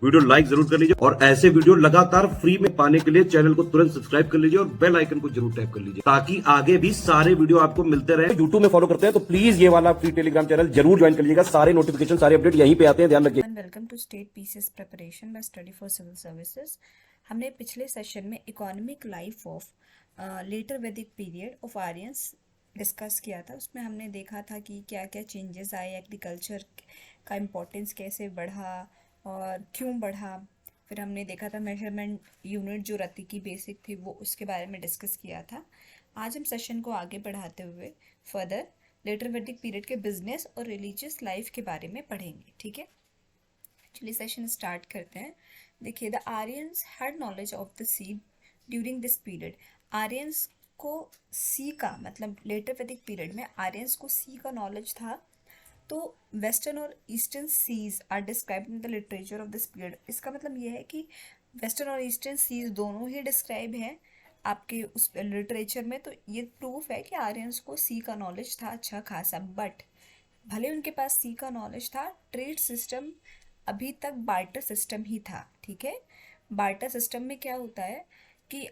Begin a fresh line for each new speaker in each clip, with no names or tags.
Video like जरूर कर लीजिए और ऐसे वीडियो लगातार फ्री में पाने के लिए चैनल को तुरंत सब्सक्राइब कर लीजिए और बेल आइकन को जरूर टैप कर लीजिए ताकि आगे भी सारे वीडियो आपको मिलते रहे। यूट्यूब में फॉलो करते हैं तो प्लीज ये वाला फ्री टेलीग्राम चैनल जरूर ज्वाइन कर लीजिएगा। सारे नोटिफिकेशन सारे अपडेट यहीं पे आते हैं, ध्यान रखिए।
Welcome to state PCS preparation by study for civil services. हमने पिछले सेशन में economic life of later Vedic period of Aryans discuss किया था। उसमें हमने देखा था कि क्या क्या चेंजेस आए, एग्रीकल्चर का इम्पोर्टेंस कैसे बढ़ा और क्यों बढ़ा। फिर हमने देखा था मेजरमेंट यूनिट जो रत्ती की बेसिक थी वो उसके बारे में डिस्कस किया था। आज हम सेशन को आगे बढ़ाते हुए फर्दर लेटर वैदिक पीरियड के बिजनेस और रिलीजियस लाइफ के बारे में पढ़ेंगे। ठीक है, चलिए सेशन स्टार्ट करते हैं। देखिए, the Aryans had knowledge of the sea during this period. Aryans को सी का मतलब लेटर वैदिक पीरियड में आर्यंस को सी का नॉलेज था। तो वेस्टर्न और eastern seas are describe in the literature of this period. इसका मतलब ये है कि वेस्टर्न और ईस्टर्न सीज दोनों ही डिस्क्राइब हैं आपके उस लिटरेचर में। तो ये प्रूफ है कि आर्यंस को सी का नॉलेज था अच्छा खासा। बट भले उनके पास सी का नॉलेज था, ट्रेड सिस्टम अभी तक बार्टर सिस्टम ही था। ठीक है, बार्टर सिस्टम में क्या होता है कि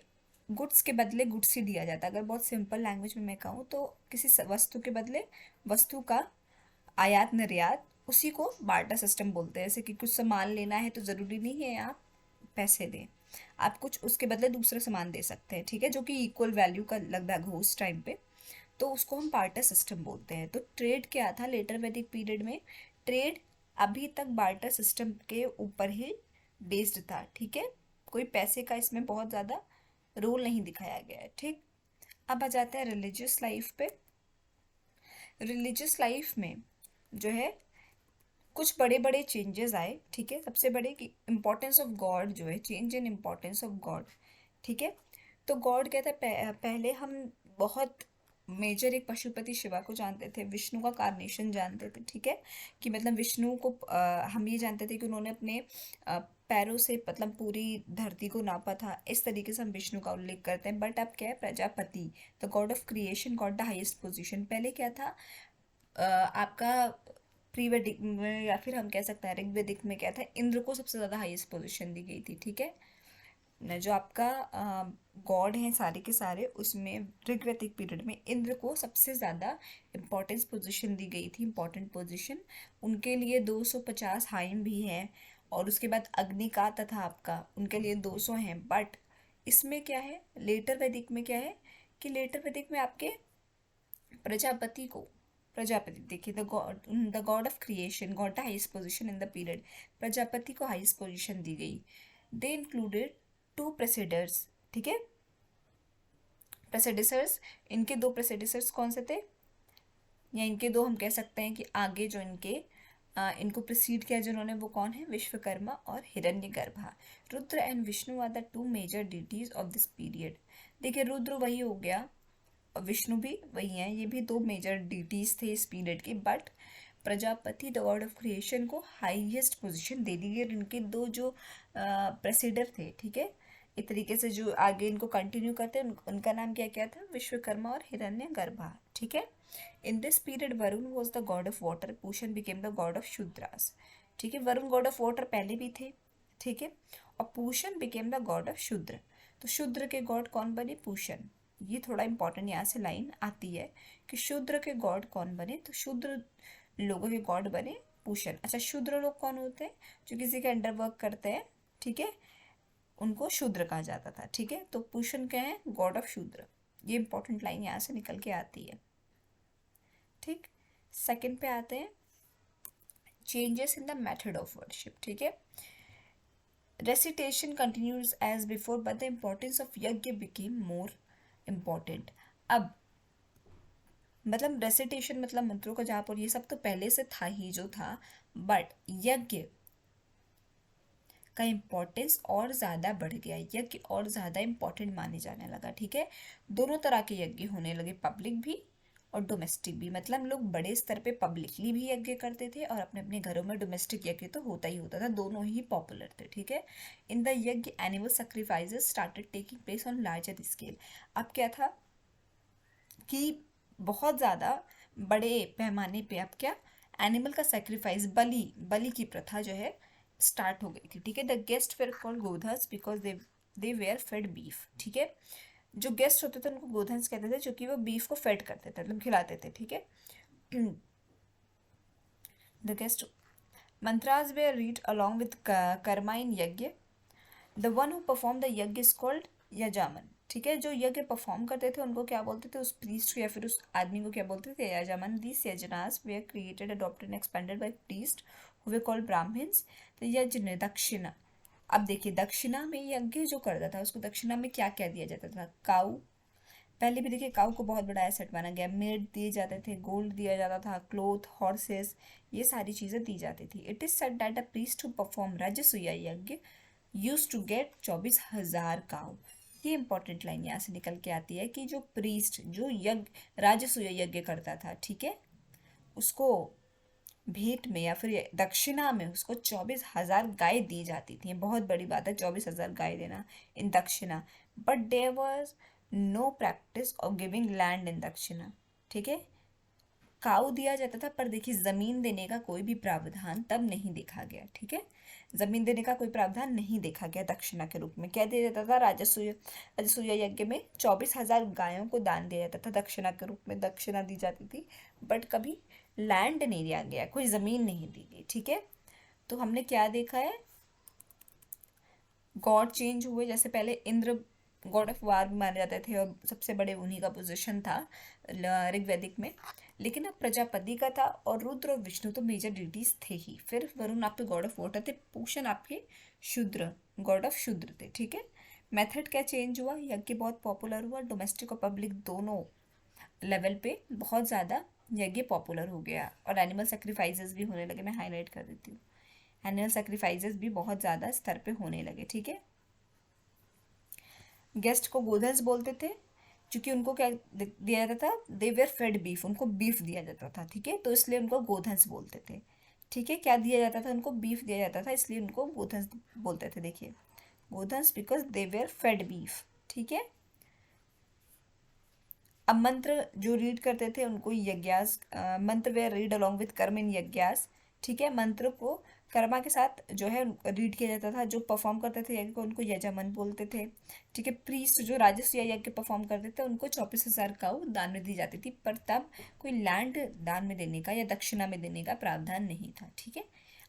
गुड्स के बदले गुड्स ही दिया जाता है। अगर बहुत सिंपल लैंग्वेज में मैं कहूँ तो किसी वस्तु के बदले वस्तु का आयात निर्यात, उसी को बार्टर सिस्टम बोलते हैं। जैसे कि कुछ सामान लेना है तो ज़रूरी नहीं है आप पैसे दें, आप कुछ उसके बदले दूसरा सामान दे सकते हैं। ठीक है, जो कि इक्वल वैल्यू का लगभग हो उस टाइम पे, तो उसको हम बार्टर सिस्टम बोलते हैं। तो ट्रेड क्या था लेटर वैदिक पीरियड में? ट्रेड अभी तक बार्टर सिस्टम के ऊपर ही बेस्ड था। ठीक है, कोई पैसे का इसमें बहुत ज़्यादा रोल नहीं दिखाया गया है। ठीक, अब आ जाते हैं रिलीजियस लाइफ पे। रिलीजियस लाइफ में जो है कुछ बड़े बड़े चेंजेस आए। ठीक है, सबसे बड़े कि इम्पोर्टेंस ऑफ गॉड जो है, change in importance of God. ठीक है, तो गॉड क्या था? पहले हम बहुत मेजर एक पशुपति शिवा को जानते थे, विष्णु का कार्नेशन जानते थे। ठीक है, कि मतलब विष्णु को हम ये जानते थे कि उन्होंने अपने पैरों से मतलब पूरी धरती को नापा था। इस तरीके से हम विष्णु का उल्लेख करते हैं। बट अब क्या है? Prajapati, the God of creation, God the highest position. पहले क्या था? आपका प्री वेदिक में या फिर हम कह सकते हैं ऋग्वेदिक में क्या था? इंद्र को सबसे ज़्यादा हाईएस्ट पोजीशन दी गई थी। ठीक है न, जो आपका गॉड हैं सारे के सारे, उसमें ऋग्वेदिक पीरियड में इंद्र को सबसे ज़्यादा इम्पोर्टेंस पोजीशन दी गई थी, इम्पोर्टेंट पोजीशन। उनके लिए 250 हाइम भी हैं और उसके बाद अग्निका तथा आपका उनके लिए 200 हैं। बट इसमें क्या है लेटर वैदिक में? क्या है कि लेटर वैदिक में आपके प्रजापति को, प्रजापति देखिए, the God of creation God the highest position in the period. Prajapati को हाईएस्ट पोजीशन दी गई। दे इंक्लूडेड टू प्रेसिडर्स। ठीक है, प्रेसिडिसर्स, इनके दो प्रेसिडिसर्स कौन से थे, या इनके दो हम कह सकते हैं कि आगे जो इनको प्रिसीड किया जिन्होंने, वो कौन है? विश्वकर्मा और Hiranyagarbha. Rudra and Vishnu are the two major deities of this period. देखिए, रुद्र वही हो गया और विष्णु भी वही हैं, ये भी दो मेजर डिटीज थे इस पीरियड के। But Prajapati the God of creation को हाईएस्ट पोजीशन दे दी गई। इनके दो जो प्रेसिडर थे, ठीक है, एक तरीके से जो आगे इनको कंटिन्यू करते हैं, उनका नाम क्या क्या था? विश्वकर्मा और हिरण्यगर्भा। ठीक है, in this period Varun was the God of water, Pushan became the God of Shudras. ठीक है, वरुण गॉड ऑफ वाटर पहले भी थे। ठीक है, और Pushan became the God of शूद्र। तो शूद्र के गॉड कौन बने? पूषण। ये थोड़ा इंपॉर्टेंट यहाँ से लाइन आती है कि शूद्र के गॉड कौन बने? तो शूद्र लोगों के गॉड बने पूषण। अच्छा, शूद्र लोग कौन होते हैं? जो किसी के अंडर वर्क करते हैं। ठीक है, उनको शूद्र कहा जाता था। ठीक है, तो पूषण क्या है? गॉड ऑफ शूद्र। ये इंपॉर्टेंट लाइन यहाँ से निकल के आती है। ठीक, सेकंड पे आते हैं, changes in the method of worship. ठीक है, recitation continues as before but the importance of yajna became more important. अब मतलब रेसिटेशन मतलब मंत्रों का जाप और ये सब तो पहले से था ही जो था, बट यज्ञ का इम्पोर्टेंस और ज़्यादा बढ़ गया, यज्ञ और ज़्यादा इम्पोर्टेंट माने जाने लगा। ठीक है, दोनों तरह के यज्ञ होने लगे, पब्लिक भी और डोमेस्टिक भी। मतलब लोग बड़े स्तर पे पब्लिकली भी यज्ञ करते थे और अपने अपने घरों में डोमेस्टिक यज्ञ तो होता ही होता था, दोनों ही पॉपुलर थे। ठीक है, इन द यज्ञ animal sacrifices started taking place on larger scale. अब क्या था कि बहुत ज़्यादा बड़े पैमाने पे अब क्या एनिमल का सेक्रीफाइस, बलि की प्रथा जो है स्टार्ट हो गई थी, ठीक है। द गेस्ट वेर कॉल्ड गोधस because they were fed beef, ठीक है। जो गेस्ट होते थे उनको गोधंस कहते थे, क्योंकि वो बीफ को फेड करते थे, मतलब खिलाते थे, ठीक है। The guest mantras were read along with karma in यज्ञ। The one who perform the यज्ञ इज कॉल्ड यजामन, ठीक है। जो यज्ञ परफॉर्म करते थे उनको क्या बोलते थे, उस प्रीस्ट या फिर उस आदमी को क्या बोलते थे, यजामन। दीस यजनास were created, adopted and expanded by priest who were called Brahmins. तो यज्ञ दक्षिणा, अब देखिए दक्षिणा में यज्ञ जो करता था उसको दक्षिणा में क्या क्या दिया जाता था, काऊ। पहले भी देखिए काऊ को बहुत बड़ा एसेट माना गया, मेड दिए जाते थे, गोल्ड दिया जाता था, क्लोथ, हॉर्सेस, ये सारी चीज़ें दी जाती थी। It is said that a priest who perform राजसूय यज्ञ यूज टू गेट 24,000 काऊ। ये इंपॉर्टेंट लाइन यहाँ से निकल के आती है कि जो प्रीस्ट जो यज्ञ राजसूय यज्ञ करता था, ठीक है, उसको भेंट में या फिर दक्षिणा में उसको 24,000 गाय दी जाती थी। बहुत बड़ी बात है 24,000 गाय देना in dakshina. But there was no practice of giving land in dakshina, ठीक है। काऊ दिया जाता था पर देखिए जमीन देने का कोई भी प्रावधान तब नहीं देखा गया, ठीक है। जमीन देने का कोई प्रावधान नहीं देखा गया दक्षिणा के रूप में। क्या दिया जाता था, राजसूय यज्ञ में 24,000 गायों को दान दिया जाता था, दक्षिणा के रूप में दक्षिणा दी जाती थी। बट कभी लैंड नहीं दिया गया, कोई ज़मीन नहीं दी गई, ठीक है। तो हमने क्या देखा है, गॉड चेंज हुए। जैसे पहले इंद्र गॉड ऑफ वार भी माने जाते थे और सबसे बड़े उन्हीं का पोजीशन था ऋग्वैदिक में, लेकिन अब प्रजापति का था और रुद्र और विष्णु तो मेजर डिटीज थे ही। फिर वरुण आपके गॉड ऑफ वाटर थे, पूषण आपके शूद्र गॉड ऑफ शूद्र थे, ठीक है। मेथड क्या चेंज हुआ, यज्ञ बहुत पॉपुलर हुआ, डोमेस्टिक और पब्लिक दोनों लेवल पे बहुत ज़्यादा यज्ञ पॉपुलर हो गया और एनिमल सेक्रीफाइसेस भी होने लगे। मैं हाईलाइट कर देती हूँ, एनिमल सेक्रीफाइसेस भी बहुत ज़्यादा स्तर पे होने लगे, ठीक है। गेस्ट को गोधन्स बोलते थे क्योंकि उनको क्या दिया जाता था, दे वेर फेड बीफ, उनको बीफ दिया जाता था, ठीक है, तो इसलिए उनको गोधन्स बोलते थे, ठीक है। क्या दिया जाता था, उनको बीफ दिया जाता था, इसलिए उनको गोधन्स बोलते थे। देखिए गोधन्स because they were fed beef, ठीक है। अब मंत्र जो रीड करते थे उनको यज्ञास, मंत्र वे रीड अलॉन्ग विथ कर्म इन यज्ञास, ठीक है। मंत्र को कर्मा के साथ जो है रीड किया जाता था। जो परफॉर्म करते थे यज्ञ को उनको यजमान बोलते थे, ठीक है। प्रीस्ट जो राजस्व यज्ञ परफॉर्म करते थे उनको 24,000 काऊ दान में दी जाती थी, पर तब कोई लैंड दान में देने का या दक्षिणा में देने का प्रावधान नहीं था, ठीक है।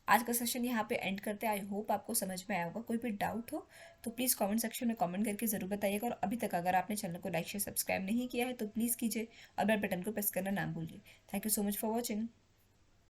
आज का सेशन यहाँ पे एंड करते हैं। आई होप आपको समझ में आया होगा। कोई भी डाउट हो तो प्लीज़ कमेंट सेक्शन में कमेंट करके ज़रूर बताइएगा। और अभी तक अगर आपने चैनल को लाइक शेयर सब्सक्राइब नहीं किया है तो प्लीज़ कीजिए और बेल बटन को प्रेस करना ना भूलिए। Thank you so much for watching.